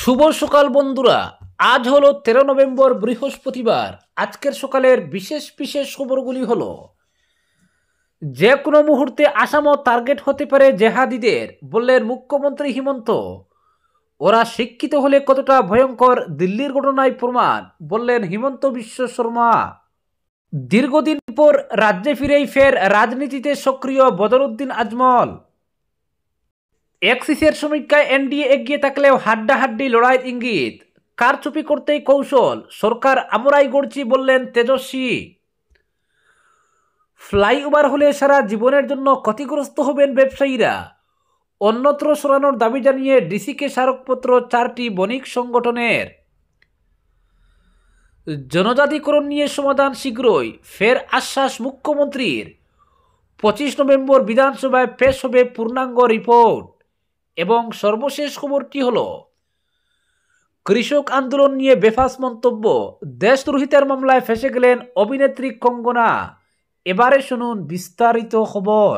শুভ সকাল বন্ধুরা। আজ হলো 13 নভেম্বর বৃহস্পতিবার। আজকের সকালের বিশেষ বিশেষ খবরগুলি হলো, যে কোনো মুহূর্তে আসামও টার্গেট হতে পারে জেহাদিদের, বললেন মুখ্যমন্ত্রী হিমন্ত। ওরা শিক্ষিত হলে কতটা ভয়ঙ্কর দিল্লির ঘটনায় প্রমাণ, বললেন হিমন্ত বিশ্ব শর্মা। দীর্ঘদিন পর রাজ্যে ফিরেই ফের রাজনীতিতে সক্রিয় বদরুদ্দিন আজমল। এক্সিসের সমীক্ষায় এনডিএ এগিয়ে থাকলেও হাড্ডাহাড্ডি লড়াইয়ের ইঙ্গিত। কারচুপি করতেই কৌশল, সরকার আমরাই গড়ছি, বললেন তেজস্বী। ফ্লাইওভার হলে সারা জীবনের জন্য ক্ষতিগ্রস্ত হবেন ব্যবসায়ীরা, অন্যত্র সরানোর দাবি জানিয়ে ডিসিকে স্মারকপত্র 4টি বণিক সংগঠনের। জনজাতিকরণ নিয়ে সমাধান শীঘ্রই, ফের আশ্বাস মুখ্যমন্ত্রীর। 25 নভেম্বর বিধানসভায় পেশ হবে পূর্ণাঙ্গ রিপোর্ট। এবং সর্বশেষ খবরটি হলো, কৃষক আন্দোলন নিয়ে বেফাস মন্তব্য, দেশদ্রোহিতার মামলায় ফেসে গেলেন অভিনেত্রী কঙ্গনা। এবারে শুনুন বিস্তারিত খবর।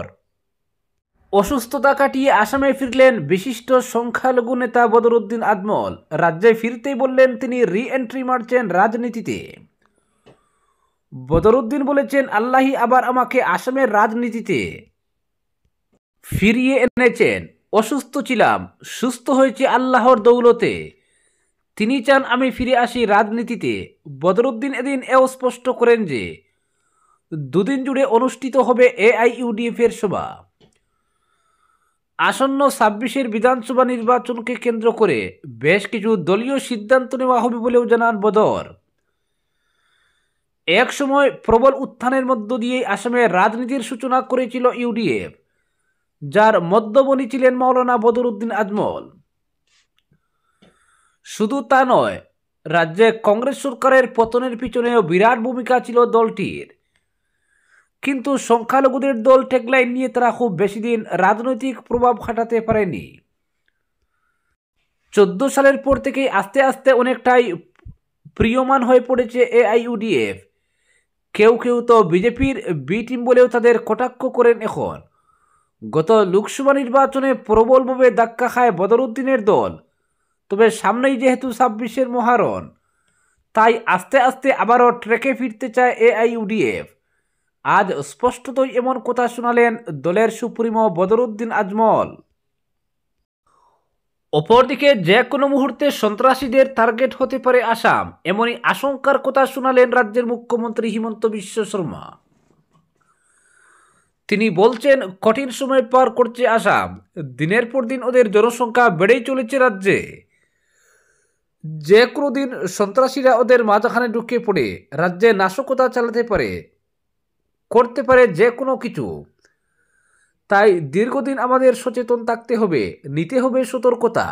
অসুস্থতা কাটিয়ে আসামে ফিরলেন বিশিষ্ট সংখ্যালঘু নেতা বদরুদ্দিন আজমল। রাজ্যে ফিরতেই বললেন তিনি রি এন্ট্রি মারছেন রাজনীতিতে। বদরুদ্দিন বলেছেন, আল্লাহই আবার আমাকে আসামের রাজনীতিতে ফিরিয়ে এনেছেন। অসুস্থ ছিলাম, সুস্থ হয়েছে আল্লাহর দৌলতে। তিনি চান আমি ফিরে আসি রাজনীতিতে। বদরুদ্দিন এদিন এও স্পষ্ট করেন যে দুদিন জুড়ে অনুষ্ঠিত হবে এআইইউডিএফ এর সভা। আসন্ন 26-এর বিধানসভা নির্বাচনকে কেন্দ্র করে বেশ কিছু দলীয় সিদ্ধান্ত নেওয়া হবে বলেও জানান বদর। এক সময় প্রবল উত্থানের মধ্য দিয়েই আসামের রাজনীতির সূচনা করেছিল ইউডিএফ, যার মধ্যমণি ছিলেন মাওলানা বদরুদ্দিন আজমল। শুধু তা নয়, রাজ্যে কংগ্রেস সরকারের পতনের পিছনেও বিরাট ভূমিকা ছিল দলটির। কিন্তু সংখ্যালঘুদের দল ট্যাগলাইন নিয়ে তারা খুব বেশি দিন রাজনৈতিক প্রভাব খাটাতে পারেনি। 14 সালের পর থেকেই আস্তে আস্তে অনেকটাই প্রিয়মান হয়ে পড়েছে এআইইউডিএফ। কেউ কেউ তো বিজেপির বি টিম বলেও তাদের কটাক্ষ করেন এখন। গত লোকসভা নির্বাচনে প্রবলভাবে ধাক্কা খায় বদরুদ্দিনের দল। তবে সামনেই যেহেতু 26-এর মহারণ, তাই আস্তে আস্তে আবারও ট্র্যাকে ফিরতে চায় এআইইউডিএফ। আজ স্পষ্টতই এমন কথা শোনালেন দলের সুপ্রিমো বদরুদ্দিন আজমল। অপরদিকে যে কোনো মুহূর্তে সন্ত্রাসীদের টার্গেট হতে পারে আসাম, এমনই আশঙ্কার কথা শোনালেন রাজ্যের মুখ্যমন্ত্রী হিমন্ত বিশ্ব শর্মা। তিনি বলছেন, কঠিন সময় পার করছে আসাম। দিনের পর দিন ওদের জনসংখ্যা বেড়েই চলেছে রাজ্যে। যে কোনো দিন সন্ত্রাসীরা ওদের মাঝখানে ঢুকে পড়ে রাজ্যে নাশকতা চালাতে পারে, করতে পারে যে কোনো কিছু। তাই দীর্ঘদিন আমাদের সচেতন থাকতে হবে, নিতে হবে সতর্কতা।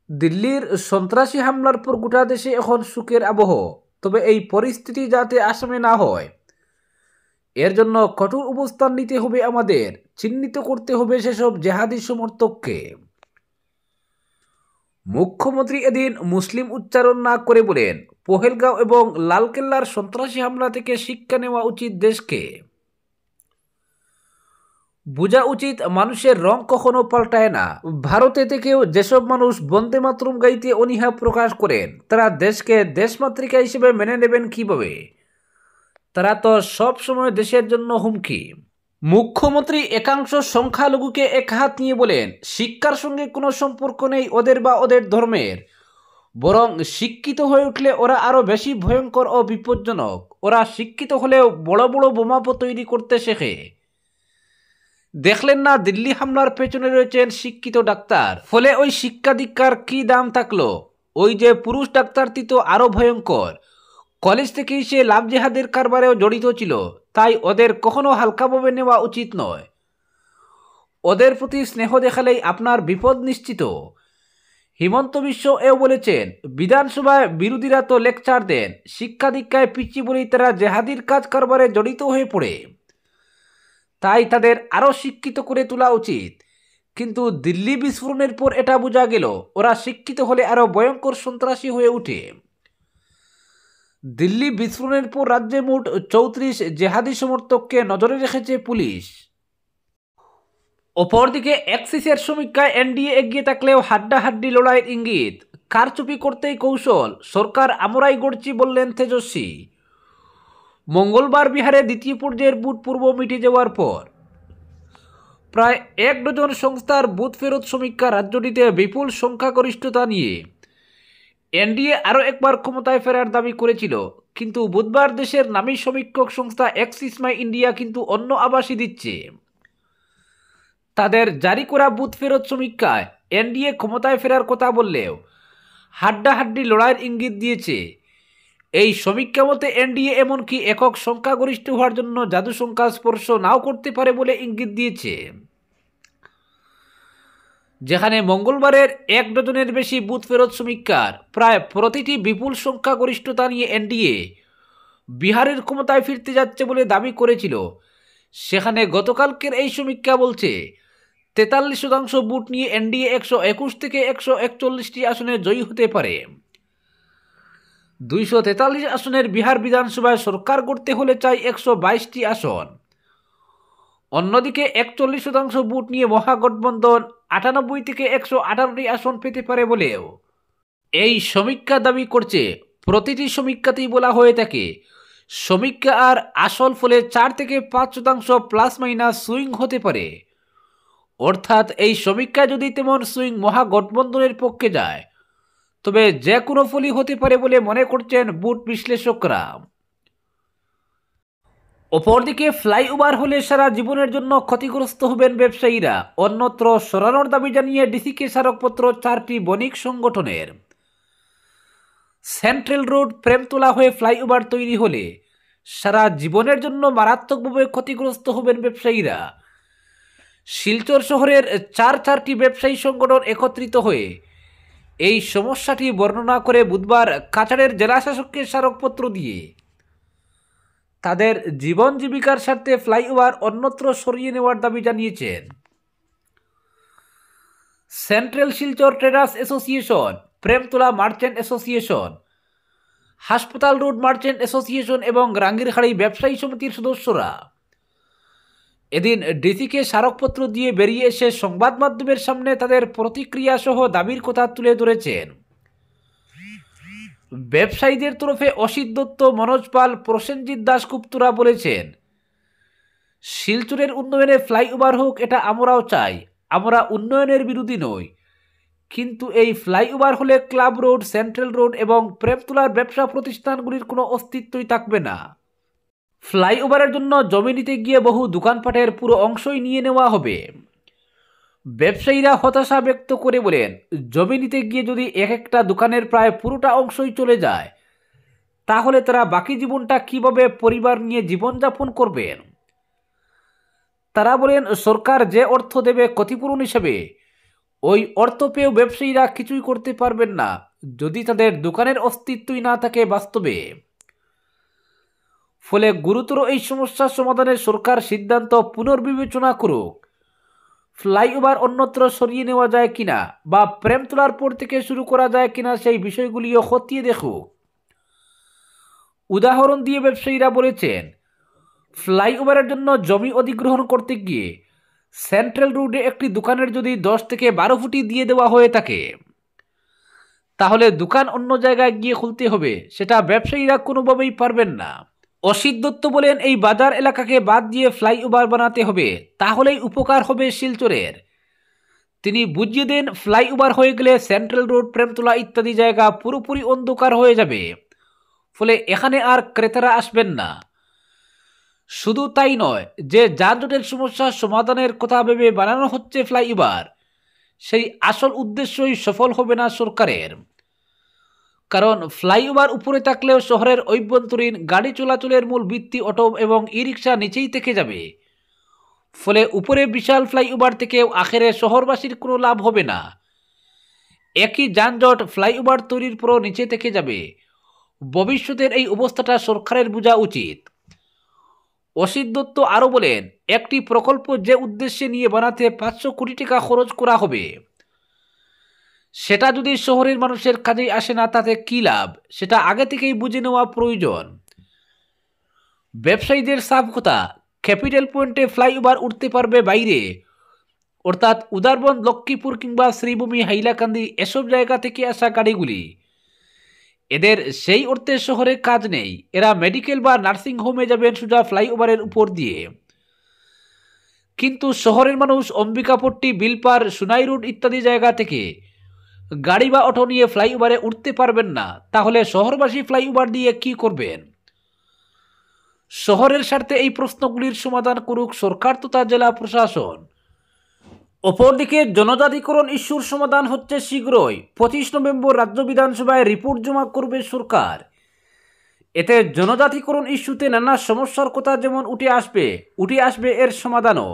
দিল্লির সন্ত্রাসী হামলার পর গোটা দেশে এখন সুখের আবহ। তবে এই পরিস্থিতি যাতে আসামে না হয়, এর জন্য কঠোর অবস্থান নিতে হবে আমাদের। চিহ্নিত করতে হবে সেসব জেহাদি সমর্থককে। মুখ্যমন্ত্রী এদিন মুসলিম উচ্চারণ না করে বলেন, পহেলগাঁও এবং লালকেল্লার সন্ত্রাসী হামলা থেকে শিক্ষা নেওয়া উচিত দেশকে। বোঝা উচিত মানুষের রং কখনো পাল্টায় না। ভারতে থেকেও যেসব মানুষ বন্দে মাতরম গাইতে অনীহা প্রকাশ করেন, তারা দেশকে দেশমাতৃকা হিসেবে মেনে নেবেন কিভাবে? তারা তো সব সময় দেশের জন্য হুমকি। মুখ্যমন্ত্রী একাংশ সংখ্যালঘুকে এক হাত নিয়ে বলেন, শিক্ষার সঙ্গে কোনো সম্পর্ক নেই ওদের বা ওদের ধর্মের, বরং শিক্ষিত হয়ে উঠলে ওরা আরো বেশি ভয়ঙ্কর ও বিপজ্জনক। ওরা শিক্ষিত হলেও বড় বড় বোমা তৈরি করতে শেখে। দেখলেন না, দিল্লি হামলার পেছনে রয়েছেন শিক্ষিত ডাক্তার। ফলে ওই শিক্ষা দীক্ষার কি দাম থাকলো? ওই যে পুরুষ ডাক্তারটি তো আরো ভয়ঙ্কর। কলেজ থেকেই সে লাভ জেহাদের কারবারেও জড়িত ছিল। তাই ওদের কখনো হালকাভাবে নেওয়া উচিত নয়। ওদের প্রতি স্নেহ দেখালেই আপনার বিপদ নিশ্চিত। হিমন্ত বিশ্ব এও বলেছেন, বিধানসভায় বিরোধীরা তো লেকচার দেন, শিক্ষা দীক্ষায় পিছিয়ে বলেই তারা জেহাদির কাজ কারবারে জড়িত হয়ে পড়ে। তাই তাদের আরও শিক্ষিত করে তোলা উচিত। কিন্তু দিল্লি বিস্ফোরণের পর এটা বোঝা গেল, ওরা শিক্ষিত হলে আরও ভয়ঙ্কর সন্ত্রাসী হয়ে ওঠে। দিল্লি বিস্ফোরণের পর রাজ্যে মোট 34 জেহাদি সমর্থককে নজরে রেখেছে পুলিশ। অপরদিকে এক্সিসের সমীক্ষায় এনডিএ এগিয়ে থাকলেও হাড্ডাহাড্ডি লড়াইয়ের ইঙ্গিত, কারচুপি করতেই কৌশল, সরকার আমরাই গড়ছি বললেন তেজস্বী। মঙ্গলবার বিহারে দ্বিতীয় পর্যায়ের বুথ পূর্ব মিটে যাওয়ার পর প্রায় 1 ডজন সংস্থার বুথ ফেরত সমীক্ষা রাজ্যটিতে বিপুল সংখ্যাগরিষ্ঠতা নিয়ে এনডিএ আরও একবার ক্ষমতায় ফেরার দাবি করেছিল, কিন্তু বুধবার দেশের নামী সমীক্ষক সংস্থা এক্সিস মাই ইন্ডিয়া কিন্তু অন্য আভাসই দিচ্ছে। তাদের জারি করা বুথ ফেরত সমীক্ষায় এনডিএ ক্ষমতায় ফেরার কথা বললেও হাড্ডাহাড্ডি লড়াইয়ের ইঙ্গিত দিয়েছে। এই সমীক্ষা মতে এনডিএ এমনকি একক সংখ্যাগরিষ্ঠ হওয়ার জন্য জাদু সংখ্যা স্পর্শ নাও করতে পারে বলে ইঙ্গিত দিয়েছে। যেখানে মঙ্গলবারের 1 ডজনের বেশি বুথ ফেরত সমীক্ষার প্রায় প্রতিটি বিপুল সংখ্যাগরিষ্ঠতা নিয়ে এনডিএ বিহারের ক্ষমতায় ফিরতে যাচ্ছে বলে দাবি করেছিল, সেখানে গতকালকের এই সমীক্ষা বলছে 43% বুথ নিয়ে এনডিএ 121 থেকে 141টি আসনে জয়ী হতে পারে। 243 আসনের বিহার বিধানসভায় সরকার গড়তে হলে চাই 122টি আসন। অন্যদিকে 41% বুথ নিয়ে মহাগঠবন্ধন 98 থেকে 118টি আসন পেতে পারে বলেও এই সমীক্ষা দাবি করছে। প্রতিটি সমীক্ষাতেই বলা হয়ে থাকে সমীক্ষা আর আসল ফলে 4 থেকে 5% প্লাস মাইনাস সুইং হতে পারে। অর্থাৎ এই সমীক্ষা যদি তেমন সুইং মহাগঠবন্ধনের পক্ষে যায় তবে যে কোনো ফলই হতে পারে বলে মনে করছেন বুথ বিশ্লেষকরা। অপরদিকে ফ্লাইওভার হলে সারা জীবনের জন্য ক্ষতিগ্রস্ত হবেন ব্যবসায়ীরা, অন্যত্র সরানোর দাবি জানিয়ে ডিসিকে স্মারকপত্র 4টি বণিক সংগঠনের। সেন্ট্রাল রোড প্রেমতোলা হয়ে ফ্লাইওভার তৈরি হলে সারা জীবনের জন্য মারাত্মকভাবে ক্ষতিগ্রস্ত হবেন ব্যবসায়ীরা। শিলচর শহরের 4টি ব্যবসায়ী সংগঠন একত্রিত হয়ে এই সমস্যাটি বর্ণনা করে বুধবার কাছাড়ের জেলাশাসককে স্মারকপত্র দিয়ে তাদের জীবন জীবিকার স্বার্থে ফ্লাইওভার অন্যত্র সরিয়ে নেওয়ার দাবি জানিয়েছেন। Central Silchar traders association, Premtola merchant association, হাসপাতাল রোড মার্চেন্ট অ্যাসোসিয়েশন এবং রাঙ্গিরহাড়ি ব্যবসায়ী সমিতির সদস্যরা এদিন ডিসিকে স্মারকপত্র দিয়ে বেরিয়ে এসে সংবাদ মাধ্যমের সামনে তাদের প্রতিক্রিয়া সহ দাবির কথা তুলে ধরেছেন। ব্যবসায়ীদের তরফে অসিত দত্ত, মনোজ পাল, প্রসেনজিৎ দাশগুপ্তরা বলেছেন, শিলচরের উন্নয়নে ফ্লাইওভার হোক এটা আমরাও চাই, আমরা উন্নয়নের বিরোধী নই, কিন্তু এই ফ্লাইওভার হলে ক্লাব রোড, সেন্ট্রাল রোড এবং প্রেমতোলার ব্যবসা প্রতিষ্ঠানগুলির কোনো অস্তিত্বই থাকবে না। ফ্লাইওভারের জন্য জমি নিতে গিয়ে বহু দোকানপাটের পুরো অংশই নিয়ে নেওয়া হবে। ব্যবসায়ীরা হতাশা ব্যক্ত করে বলেন, জমি নিতে গিয়ে যদি একটা দোকানের প্রায় পুরোটা অংশই চলে যায় তাহলে তারা বাকি জীবনটা কিভাবে পরিবার নিয়ে জীবনযাপন করবেন। তারা বলেন, সরকার যে অর্থ দেবে ক্ষতিপূরণ হিসেবে ওই অর্থ পেয়েও ব্যবসায়ীরা কিছুই করতে পারবেন না যদি তাদের দোকানের অস্তিত্বই না থাকে বাস্তবে। ফলে গুরুতর এই সমস্যার সমাধানে সরকার সিদ্ধান্ত পুনর্বিবেচনা করুক, ফ্লাইওভার অন্যত্র সরিয়ে নেওয়া যায় কিনা বা প্রেমতোলার পর থেকে শুরু করা যায় কিনা সেই বিষয়গুলিও খতিয়ে দেখুক। উদাহরণ দিয়ে ব্যবসায়ীরা বলেছেন, ফ্লাইওভারের জন্য জমি অধিগ্রহণ করতে গিয়ে সেন্ট্রাল রোডে একটি দোকানের যদি 10 থেকে 12 ফুটি দিয়ে দেওয়া হয়ে থাকে তাহলে দোকান অন্য জায়গায় গিয়ে খুলতে হবে, সেটা ব্যবসায়ীরা কোনোভাবেই পারবেন না। অসিত দত্ত বলেন, এই বাজার এলাকাকে বাদ দিয়ে ফ্লাইওভার বানাতে হবে, তাহলেই উপকার হবে শিলচরের। তিনি বুঝিয়ে দেন, ফ্লাইওভার হয়ে গেলে সেন্ট্রাল রোড, প্রেমতোলা ইত্যাদি জায়গা পুরোপুরি অন্ধকার হয়ে যাবে, ফলে এখানে আর ক্রেতারা আসবেন না। শুধু তাই নয়, যে যানজটের সমস্যার সমাধানের কথা ভেবে বানানো হচ্ছে ফ্লাইওভার, সেই আসল উদ্দেশ্যই সফল হবে না সরকারের। কারণ ফ্লাইওভার উপরে থাকলেও শহরের অভ্যন্তরীণ গাড়ি চলাচলের মূল ভিত্তি অটো এবং ই রিক্সা নিচেই থেকে যাবে, ফলে উপরে বিশাল ফ্লাইওভার থেকেও আখেরে শহরবাসীর কোনো লাভ হবে না। একই যানজট ফ্লাইওভার তৈরির পরও নিচে থেকে যাবে। ভবিষ্যতের এই অবস্থাটা সরকারের বোঝা উচিত। অসিত দত্ত আরও বলেন, একটি প্রকল্প যে উদ্দেশ্যে নিয়ে বানাতে 500 কোটি টাকা খরচ করা হবে, সেটা যদি শহরের মানুষের কাজেই আসে না তাতে কী লাভ, সেটা আগে থেকেই বুঝে নেওয়া প্রয়োজন। ব্যবসায়ীদের সাফ কথা, ক্যাপিটাল পয়েন্টে ফ্লাইওভার উঠতে পারবে বাইরে, অর্থাৎ উদারবন, লক্ষ্মীপুর কিংবা শ্রীভূমি, হাইলাকান্দি এসব জায়গা থেকে আসা গাড়িগুলি। এদের সেই অর্থে শহরে কাজ নেই, এরা মেডিকেল বা নার্সিং হোমে যাবেন সোজা ফ্লাইওভারের উপর দিয়ে। কিন্তু শহরের মানুষ অম্বিকাপট্টি, বিলপার, সুনাই রোড ইত্যাদি জায়গা থেকে গাড়ি বা অটো নিয়ে ফ্লাইওভারে উঠতে পারবেন না। তাহলে শহরবাসী ফ্লাইওভার দিয়ে কি করবেন? শহরের স্বার্থে এই প্রশ্নগুলির সমাধান করুক সরকার তথা জেলা প্রশাসন। অপরদিকে জনজাতিকরণ ইস্যুর সমাধান হচ্ছে শীঘ্রই। 25 নভেম্বর রাজ্য বিধানসভায় রিপোর্ট জমা করবে সরকার। এতে জনজাতিকরণ ইস্যুতে নানা সমস্যার কথা যেমন উঠে আসবে এর সমাধানও।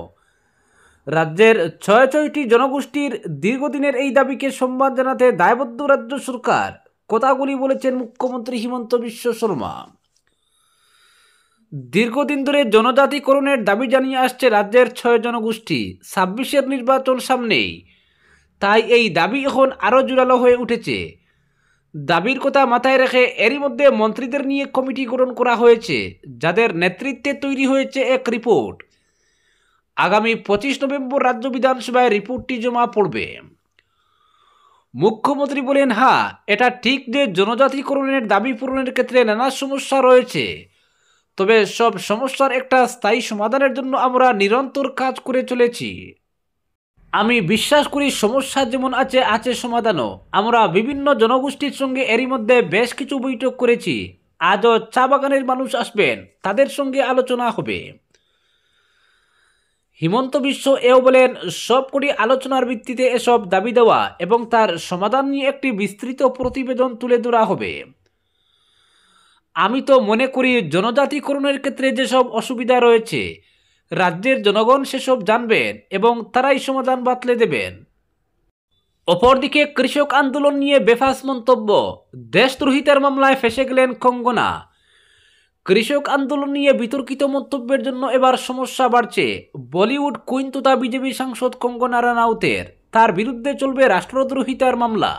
রাজ্যের ৬টি জনগোষ্ঠীর দীর্ঘদিনের এই দাবিকে সম্মান জানাতে দায়বদ্ধ রাজ্য সরকার। কথাগুলি বলেছেন মুখ্যমন্ত্রী হিমন্ত বিশ্ব শর্মা। দীর্ঘদিন ধরে জনজাতিকরণের দাবি জানিয়ে আসছে রাজ্যের ৬ জনগোষ্ঠী। ২৬-এর নির্বাচন সামনেই, তাই এই দাবি এখন আরও জোরালো হয়ে উঠেছে। দাবির কথা মাথায় রেখে এরই মধ্যে মন্ত্রীদের নিয়ে কমিটি গঠন করা হয়েছে, যাদের নেতৃত্বে তৈরি হয়েছে এক রিপোর্ট। আগামী 25 নভেম্বর রাজ্য বিধানসভায় রিপোর্টটি জমা পড়বে। মুখ্যমন্ত্রী বলেন, হ্যাঁ, এটা ঠিক যে জনজাতিকরণের দাবি পূরণের ক্ষেত্রে নানা সমস্যা রয়েছে, তবে সব সমস্যার একটা স্থায়ী সমাধানের জন্য আমরা নিরন্তর কাজ করে চলেছি। আমি বিশ্বাস করি সমস্যা যেমন আছে সমাধানও। আমরা বিভিন্ন জনগোষ্ঠীর সঙ্গে এরই মধ্যে বেশ কিছু বৈঠক করেছি। আজও চা বাগানের মানুষ আসবেন, তাদের সঙ্গে আলোচনা হবে। হিমন্ত বিশ্ব এও বলেন, সবকটি আলোচনার ভিত্তিতে এসব দাবি দেওয়া এবং তার সমাধান নিয়ে একটি বিস্তৃত প্রতিবেদন তুলে ধরা হবে। আমি তো মনে করি জনজাতিকরণের ক্ষেত্রে যেসব অসুবিধা রয়েছে রাজ্যের জনগণ সেসব জানবেন এবং তারাই সমাধান বাতলে দেবেন। অপরদিকে কৃষক আন্দোলন নিয়ে বেফাঁস মন্তব্য। দেশদ্রোহিতার মামলায় ফেঁসে গেলেন কঙ্গনা। কৃষক আন্দোলন নিয়ে বিতর্কিত মন্তব্যের জন্য এবার সমস্যা বাড়ছে বলিউড কুইন তথা বিজেপি সাংসদ কঙ্গনা রানাউতের। তার বিরুদ্ধে চলবে রাষ্ট্রদ্রোহিতার মামলা।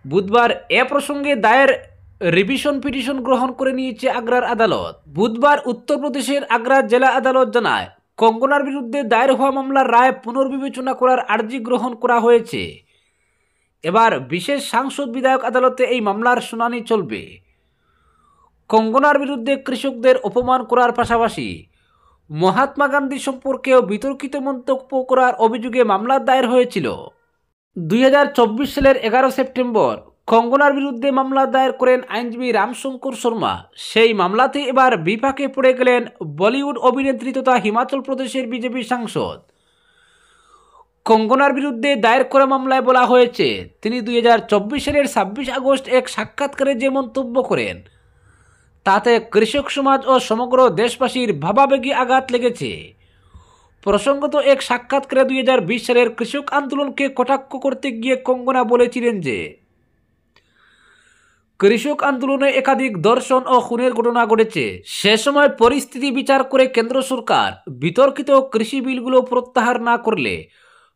বুধবার এ প্রসঙ্গে দায়ের রিভিশন পিটিশন গ্রহণ করে নিয়েছে আগ্রার আদালত। বুধবার উত্তরপ্রদেশের আগ্রা জেলা আদালত জানায়, কঙ্গনার বিরুদ্ধে দায়ের হওয়া মামলার রায় পুনর্বিবেচনা করার আর্জি গ্রহণ করা হয়েছে। এবার বিশেষ সাংসদ বিধায়ক আদালতে এই মামলার শুনানি চলবে। কঙ্গনার বিরুদ্ধে কৃষকদের অপমান করার পাশাপাশি মহাত্মা গান্ধী সম্পর্কেও বিতর্কিত মন্তব্য করার অভিযোগে মামলা দায়ের হয়েছিল। 2024 সালের 11 সেপ্টেম্বর কঙ্গনার বিরুদ্ধে মামলা দায়ের করেন আইনজীবী রামশঙ্কর শর্মা। সেই মামলাতে এবার বিপাকে পড়ে গেলেন বলিউড অভিনেত্রী তথা হিমাচল প্রদেশের বিজেপি সাংসদ। কঙ্গনার বিরুদ্ধে দায়ের করা মামলায় বলা হয়েছে, তিনি 2024 সালের 26 আগস্ট এক সাক্ষাৎকারে যে মন্তব্য করেন তাতে কৃষক সমাজ ও সমগ্র দেশবাসীর ভাবাবেগে আঘাত লেগেছে। প্রসঙ্গত এক সাক্ষাৎকারে 2020 সালের কৃষক আন্দোলনকে কটাক্ষ করতে গিয়ে কঙ্গনা বলেছিলেন যে কৃষক আন্দোলনে একাধিক ধর্ষণ ও খুনের ঘটনা ঘটেছে। সে সময় পরিস্থিতি বিচার করে কেন্দ্র সরকার বিতর্কিত কৃষি বিলগুলো প্রত্যাহার না করলে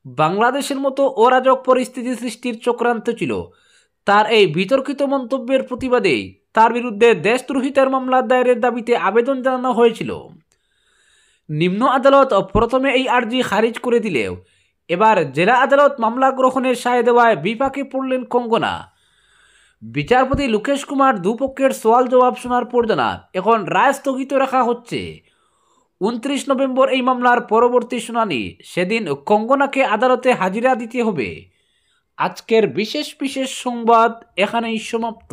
বাংলাদেশের মতো অরাজক পরিস্থিতি সৃষ্টির চক্রান্ত ছিল। তার এই বিতর্কিত মন্তব্যের প্রতিবাদেই তার বিরুদ্ধে দেশদ্রোহিতার মামলা দায়েরের দাবিতে আবেদন জানানো হয়েছিল। নিম্ন আদালত প্রথমে এই আর্জি খারিজ করে দিলেও এবার জেলা আদালত মামলা গ্রহণের সায় দেওয়ায় বিপাকে পড়লেন কঙ্গনা। বিচারপতি লোকেশ কুমার দুপক্ষের সওয়াল জবাব শোনার পর জানান, এখন রায় স্থগিত রাখা হচ্ছে। 29 নভেম্বর এই মামলার পরবর্তী শুনানি। সেদিন কঙ্গনাকে আদালতে হাজিরা দিতে হবে। আজকের বিশেষ সংবাদ এখানেই সমাপ্ত।